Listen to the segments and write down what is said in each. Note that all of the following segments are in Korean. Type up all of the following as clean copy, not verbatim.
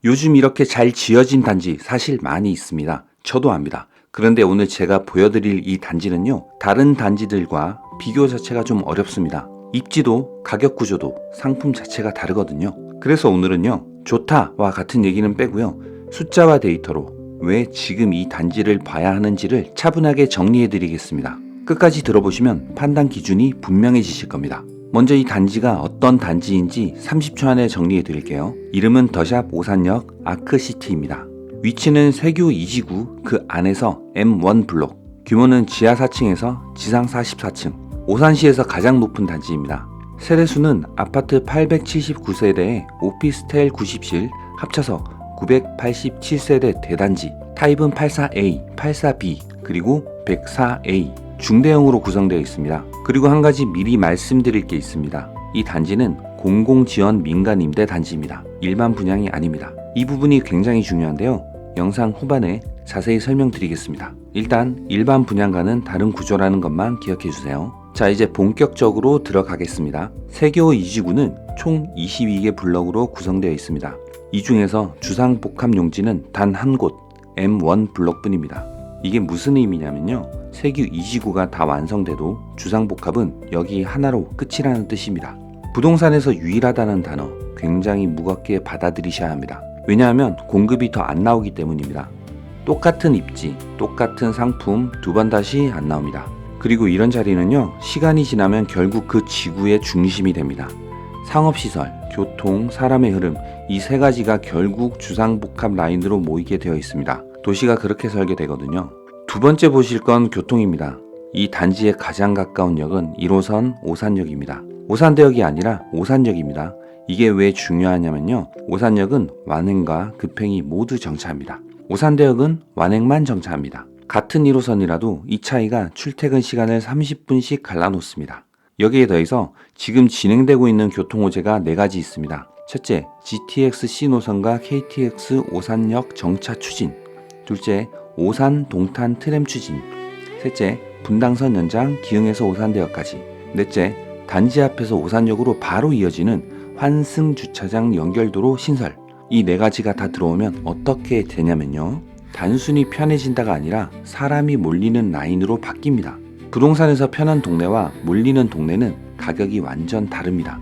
요즘 이렇게 잘 지어진 단지 사실 많이 있습니다. 저도 압니다. 그런데 오늘 제가 보여드릴 이 단지는요, 다른 단지들과 비교 자체가 좀 어렵습니다. 입지도, 가격 구조도, 상품 자체가 다르거든요. 그래서 오늘은요, 좋다와 같은 얘기는 빼고요, 숫자와 데이터로 왜 지금 이 단지를 봐야 하는지를 차분하게 정리해 드리겠습니다. 끝까지 들어보시면 판단 기준이 분명해지실 겁니다. 먼저 이 단지가 어떤 단지인지 30초 안에 정리해 드릴게요. 이름은 더샵 오산역 아크시티입니다. 위치는 세교 2지구 그 안에서 M1 블록, 규모는 지하 4층에서 지상 44층, 오산시에서 가장 높은 단지입니다. 세대수는 아파트 879세대에 오피스텔 90실 합쳐서 987세대 대단지, 타입은 84A, 84B, 그리고 104A 중대형으로 구성되어 있습니다. 그리고 한 가지 미리 말씀드릴 게 있습니다. 이 단지는 공공지원 민간임대 단지입니다. 일반 분양이 아닙니다. 이 부분이 굉장히 중요한데요. 영상 후반에 자세히 설명드리겠습니다. 일단 일반 분양과는 다른 구조라는 것만 기억해주세요. 자, 이제 본격적으로 들어가겠습니다. 세교 2지구는 총 22개 블럭으로 구성되어 있습니다. 이 중에서 주상복합 용지는 단 한 곳, M1 블럭뿐입니다. 이게 무슨 의미냐면요, 세교 2지구가 다 완성돼도 주상복합은 여기 하나로 끝이라는 뜻입니다. 부동산에서 유일하다는 단어 굉장히 무겁게 받아들이셔야 합니다. 왜냐하면 공급이 더 안 나오기 때문입니다. 똑같은 입지, 똑같은 상품 두 번 다시 안 나옵니다. 그리고 이런 자리는요, 시간이 지나면 결국 그 지구의 중심이 됩니다. 상업시설, 교통, 사람의 흐름, 이 세 가지가 결국 주상복합 라인으로 모이게 되어 있습니다. 도시가 그렇게 설계되거든요. 두 번째 보실 건 교통입니다. 이 단지에 가장 가까운 역은 1호선 오산역입니다. 오산대역이 아니라 오산역입니다. 이게 왜 중요하냐면요, 오산역은 완행과 급행이 모두 정차합니다. 오산대역은 완행만 정차합니다. 같은 1호선이라도 이 차이가 출퇴근 시간을 30분씩 갈라놓습니다. 여기에 더해서 지금 진행되고 있는 교통호재가 4가지 있습니다. 첫째, GTX C노선과 KTX 오산역 정차 추진. 둘째, 오산 동탄 트램 추진. 셋째, 분당선 연장 기흥에서 오산대역까지. 넷째, 단지 앞에서 오산역으로 바로 이어지는 환승 주차장 연결도로 신설. 이 4가지가 다 들어오면 어떻게 되냐면요, 단순히 편해진다가 아니라 사람이 몰리는 라인으로 바뀝니다. 부동산에서 편한 동네와 몰리는 동네는 가격이 완전 다릅니다.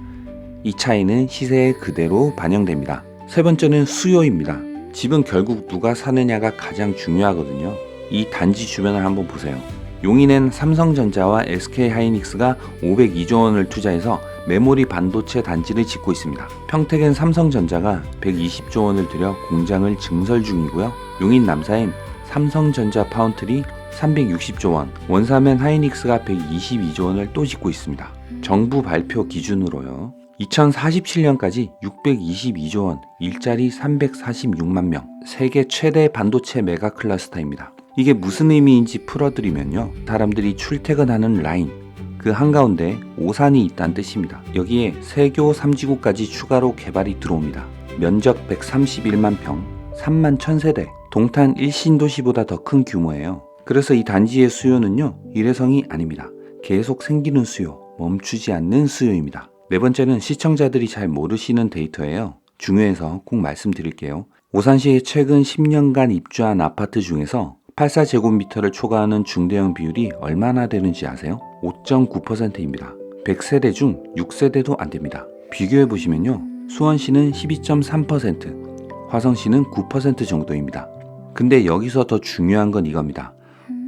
이 차이는 시세에 그대로 반영됩니다. 세 번째는 수요입니다. 집은 결국 누가 사느냐가 가장 중요하거든요. 이 단지 주변을 한번 보세요. 용인엔 삼성전자와 SK하이닉스가 502조 원을 투자해서 메모리 반도체 단지를 짓고 있습니다. 평택엔 삼성전자가 120조 원을 들여 공장을 증설 중이고요. 용인 남사엔 삼성전자 파운트리 360조 원, 원삼엔 하이닉스가 122조 원을 또 짓고 있습니다. 정부 발표 기준으로요, 2047년까지 622조 원, 일자리 346만 명, 세계 최대 반도체 메가 클러스터입니다. 이게 무슨 의미인지 풀어드리면요, 사람들이 출퇴근하는 라인, 그 한가운데 오산이 있다는 뜻입니다. 여기에 세교 3지구까지 추가로 개발이 들어옵니다. 면적 131만 평, 3만 1000세대, 동탄 1신도시보다 더 큰 규모예요. 그래서 이 단지의 수요는요, 일회성이 아닙니다. 계속 생기는 수요, 멈추지 않는 수요입니다. 네 번째는 시청자들이 잘 모르시는 데이터예요. 중요해서 꼭 말씀드릴게요. 오산시에 최근 10년간 입주한 아파트 중에서 84제곱미터를 초과하는 중대형 비율이 얼마나 되는지 아세요? 5.9%입니다. 100세대 중 6세대도 안 됩니다. 비교해 보시면요, 수원시는 12.3%, 화성시는 9% 정도입니다. 근데 여기서 더 중요한 건 이겁니다.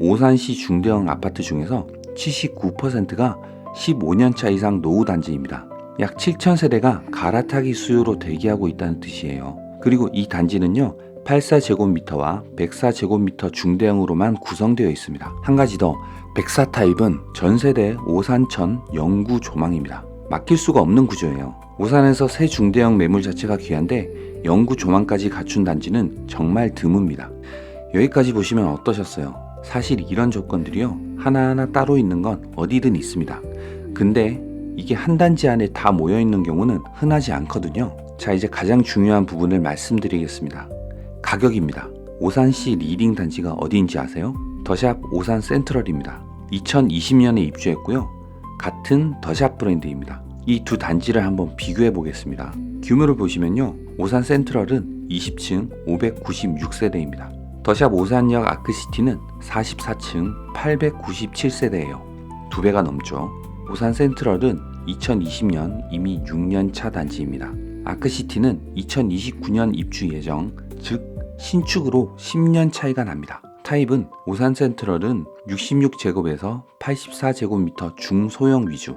오산시 중대형 아파트 중에서 79%가 15년차 이상 노후 단지입니다. 약 7,000세대가 갈아타기 수요로 대기하고 있다는 뜻이에요. 그리고 이 단지는요, 84제곱미터와 104제곱미터 중대형으로만 구성되어 있습니다. 한 가지 더, 104 타입은 전세대 오산천 영구 조망입니다. 맡길 수가 없는 구조예요. 오산에서 새 중대형 매물 자체가 귀한데 영구 조망까지 갖춘 단지는 정말 드뭅니다. 여기까지 보시면 어떠셨어요? 사실 이런 조건들이요, 하나하나 따로 있는 건 어디든 있습니다. 근데 이게 한 단지 안에 다 모여있는 경우는 흔하지 않거든요. 자, 이제 가장 중요한 부분을 말씀드리겠습니다. 가격입니다. 오산시 리딩 단지가 어디인지 아세요? 더샵 오산 센트럴입니다. 2020년에 입주했고요. 같은 더샵 브랜드입니다. 이 두 단지를 한번 비교해 보겠습니다. 규모를 보시면요, 오산 센트럴은 20층 596세대입니다. 더샵 오산역 아크시티는 44층 897세대예요. 2배가 넘죠. 오산 센트럴은 2020년 이미 6년 차 단지입니다. 아크시티는 2029년 입주 예정, 즉 신축으로 10년 차이가 납니다. 타입은 오산 센트럴은 66제곱에서 84제곱미터 중소형 위주,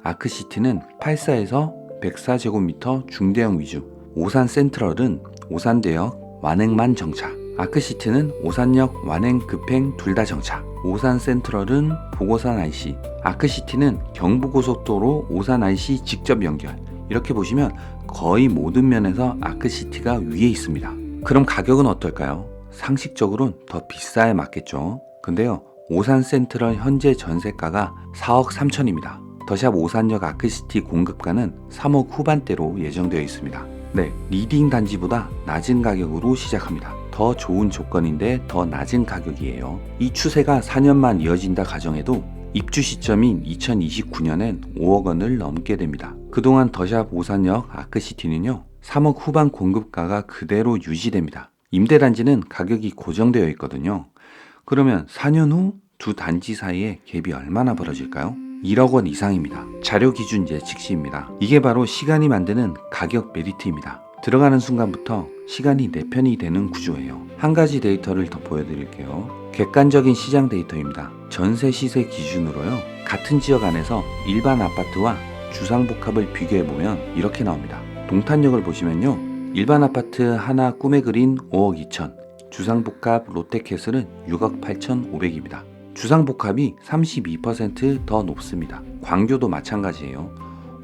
아크시티는 84에서 104제곱미터 중대형 위주, 오산 센트럴은 오산대역 완행만 정차, 아크시티는 오산역 완행 급행 둘 다 정차, 오산 센트럴은 보고산 IC, 아크시티는 경부고속도로 오산 IC 직접 연결. 이렇게 보시면 거의 모든 면에서 아크시티가 위에 있습니다. 그럼 가격은 어떨까요? 상식적으로는 더 비싸야 맞겠죠. 근데요, 오산 센트럴 현재 전세가가 4억 3천입니다. 더샵 오산역 아크시티 공급가는 3억 후반대로 예정되어 있습니다. 네, 리딩 단지보다 낮은 가격으로 시작합니다. 더 좋은 조건인데 더 낮은 가격이에요. 이 추세가 4년만 이어진다 가정해도 입주 시점인 2029년엔 5억 원을 넘게 됩니다. 그동안 더샵 오산역 아크시티는요, 3억 후반 공급가가 그대로 유지됩니다. 임대단지는 가격이 고정되어 있거든요. 그러면 4년 후 두 단지 사이에 갭이 얼마나 벌어질까요? 1억 원 이상입니다. 자료 기준 예측 시입니다. 이게 바로 시간이 만드는 가격 메리트입니다. 들어가는 순간부터 시간이 내 편이 되는 구조예요. 한 가지 데이터를 더 보여드릴게요. 객관적인 시장 데이터입니다. 전세 시세 기준으로요, 같은 지역 안에서 일반 아파트와 주상복합을 비교해보면 이렇게 나옵니다. 동탄역을 보시면요, 일반 아파트 하나 꿈에 그린 5억 2천, 주상복합 롯데캐슬은 6억 8,500입니다. 주상복합이 32% 더 높습니다. 광교도 마찬가지예요.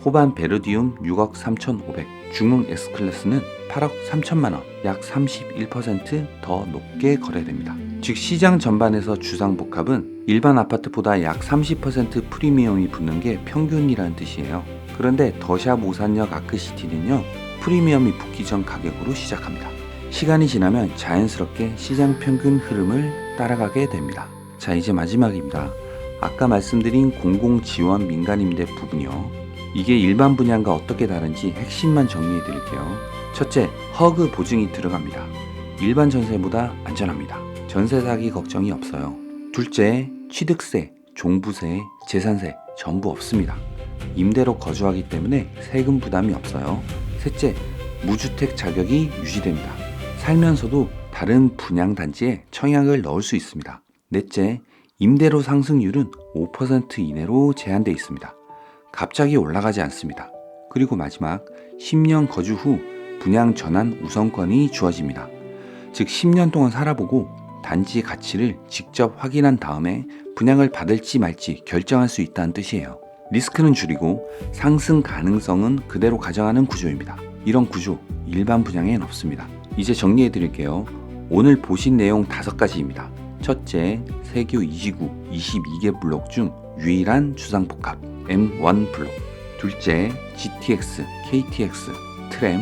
호반 베르디움 6억 3,500, 중흥 S클래스는 8억 3천만원, 약 31% 더 높게 거래됩니다. 즉 시장 전반에서 주상복합은 일반 아파트보다 약 30% 프리미엄이 붙는 게 평균이라는 뜻이에요. 그런데 더샵 오산역 아크시티는요, 프리미엄이 붙기 전 가격으로 시작합니다. 시간이 지나면 자연스럽게 시장 평균 흐름을 따라가게 됩니다. 자, 이제 마지막입니다. 아까 말씀드린 공공지원 민간임대 부분이요, 이게 일반 분양과 어떻게 다른지 핵심만 정리해 드릴게요. 첫째, 허그 보증이 들어갑니다. 일반 전세보다 안전합니다. 전세 사기 걱정이 없어요. 둘째, 취득세, 종부세, 재산세 전부 없습니다. 임대로 거주하기 때문에 세금 부담이 없어요. 셋째, 무주택 자격이 유지됩니다. 살면서도 다른 분양 단지에 청약을 넣을 수 있습니다. 넷째, 임대료 상승률은 5% 이내로 제한되어 있습니다. 갑자기 올라가지 않습니다. 그리고 마지막, 10년 거주 후 분양 전환 우선권이 주어집니다. 즉 10년 동안 살아보고 단지 가치를 직접 확인한 다음에 분양을 받을지 말지 결정할 수 있다는 뜻이에요. 리스크는 줄이고 상승 가능성은 그대로 가져가는 구조입니다. 이런 구조 일반 분양엔 없습니다. 이제 정리해 드릴게요. 오늘 보신 내용 5가지입니다. 첫째, 세교 2지구 22개 블록 중 유일한 주상복합 M1 블록. 둘째, GTX, KTX, 트램,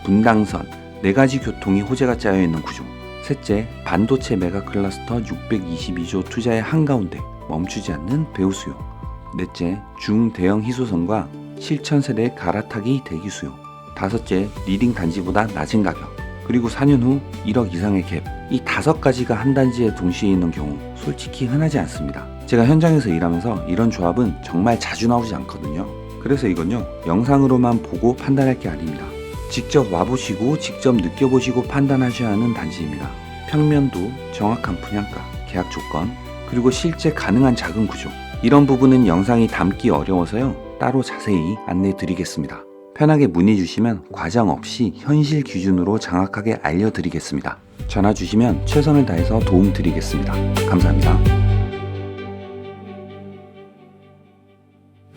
분당선 4가지 교통이 호재가 짜여있는 구조. 셋째, 반도체 메가 클러스터 622조 투자의 한가운데 멈추지 않는 배후 수요. 넷째, 중대형 희소성과 실천세대 갈아타기 대기 수요. 다섯째, 리딩 단지보다 낮은 가격. 그리고 4년 후 1억 이상의 갭. 이 5가지가 한 단지에 동시에 있는 경우 솔직히 흔하지 않습니다. 제가 현장에서 일하면서 이런 조합은 정말 자주 나오지 않거든요. 그래서 이건요, 영상으로만 보고 판단할 게 아닙니다. 직접 와보시고 직접 느껴보시고 판단하셔야 하는 단지입니다. 평면도, 정확한 분양가, 계약 조건, 그리고 실제 가능한 자금 구조. 이런 부분은 영상이 담기 어려워서요, 따로 자세히 안내해 드리겠습니다. 편하게 문의 주시면 과장 없이 현실 기준으로 정확하게 알려드리겠습니다. 전화 주시면 최선을 다해서 도움 드리겠습니다. 감사합니다.